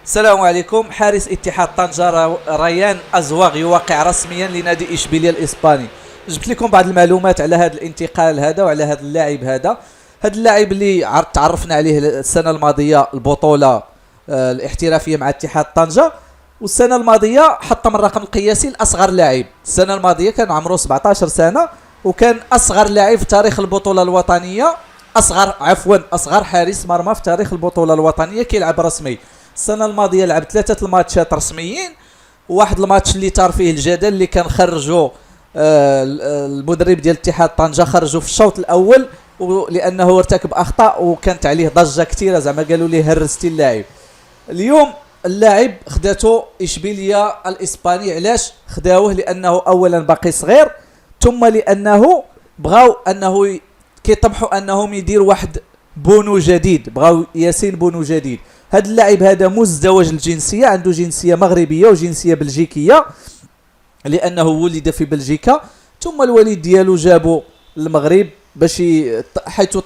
السلام عليكم. حارس اتحاد طنجة ريان أزواغ يوقع رسميا لنادي إشبيلية الإسباني. جبت لكم بعض المعلومات على هذا الانتقال هذا وعلى هذا اللاعب هذا اللاعب اللي تعرفنا عليه السنة الماضية البطولة الاحترافية مع اتحاد طنجة، والسنة الماضية حطم الرقم القياسي لأصغر لاعب. السنة الماضية كان عمره 17 سنة وكان أصغر لاعب في تاريخ البطولة الوطنية، أصغر حارس مرمى في تاريخ البطولة الوطنية كيلعب رسمي. السنة الماضية لعب 3 الماتشات رسميين، وواحد الماتش اللي طار فيه الجدل اللي كان خرجوا المدرب ديال اتحاد طنجة خرجوا في الشوط الأول لأنه ارتكب أخطاء وكانت عليه ضجة كثيرة، زعما قالوا ليه هرستي اللاعب. اليوم اللاعب خداته إشبيلية الإسباني. علاش خداوه؟ لأنه أولا باقي صغير، ثم لأنه بغاو أنه كيطمحوا أنهم يديروا واحد بونو جديد، بغاو ياسين بونو جديد. هذا اللاعب هذا مزدوج الجنسية، عنده جنسية مغربية وجنسية بلجيكية لأنه ولد في بلجيكا، ثم الوالد ديالو جابو للمغرب باش حيث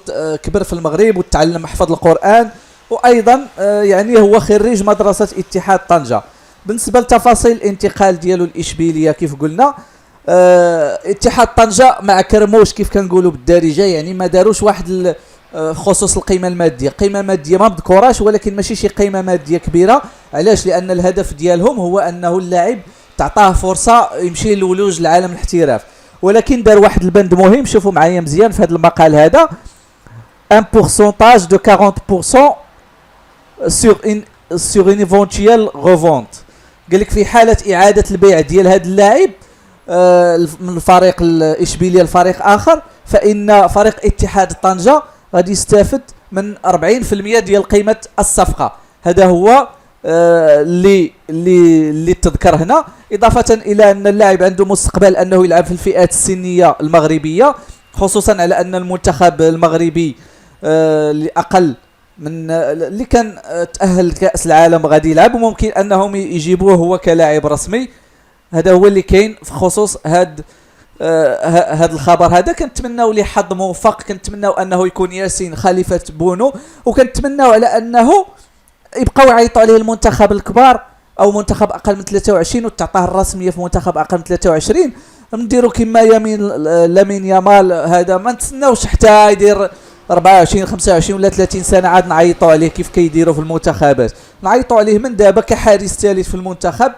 كبر في المغرب وتعلم حفظ القرآن، وأيضا يعني هو خريج مدرسة اتحاد طنجة. بالنسبة لتفاصيل الانتقال ديالو الإشبيلية كيف قلنا، اتحاد طنجة مع كرموش كيف كنقولوا بالدارجة، يعني ما داروش واحد خصوص القيمة المادية. قيمة مادية ما مذكوراش، ولكن ماشي شي قيمة مادية كبيرة. علاش؟ لأن الهدف ديالهم هو أنه اللاعب تعطاه فرصة يمشي لولوج العالم الاحتراف. ولكن دار واحد البند مهم، شوفوا معايا مزيان في هذا المقال هذا: un pourcentage de 40% sur une éventuelle revente. قال لك في حالة إعادة البيع ديال هذا اللاعب من الفريق الإشبيلية لفريق آخر، فإن فريق اتحاد طنجة غادي يستافد من 40% ديال قيمة الصفقة. هذا هو اللي تذكر هنا، إضافة إلى أن اللاعب عنده مستقبل أنه يلعب في الفئات السنية المغربية، خصوصا على أن المنتخب المغربي اللي أقل من اللي كان تأهل لكأس العالم غادي يلعب، وممكن أنهم يجيبوه هو كلاعب رسمي. هذا هو اللي كاين في خصوص هذا الخبر هذا. كنتمناو ليه حظ موفق، كنتمناو انه يكون ياسين خليفة بونو، وكنتمناو على انه يبقاو يعيطوا عليه المنتخب الكبار او منتخب اقل من 23 وتعطاه الرسميه في منتخب اقل من 23. نديروا كما لامين يامال هذا، ما نتسناوش حتى يدير 24 25 ولا 30 سنه عاد نعيطوا عليه كيف كيديروا في المنتخبات. نعيطوا عليه من دابا كحارس ثالث في المنتخب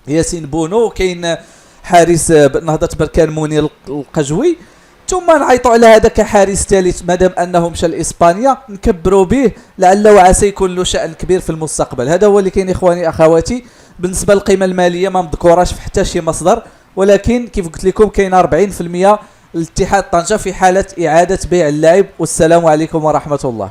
ياسين بونو. كاين حارس نهضة بركان منير القجوي، ثم نعيطوا على هذا كحارس ثالث مادام انه مشى لاسبانيا، نكبروا به لعل وعسى يكون له شأن كبير في المستقبل. هذا هو اللي كاين اخواني اخواتي. بالنسبه للقيمه الماليه ما مذكوراش في حتى شي مصدر، ولكن كيف قلت لكم كاين 40% لاتحاد طنجة في حاله اعاده بيع اللاعب. والسلام عليكم ورحمه الله.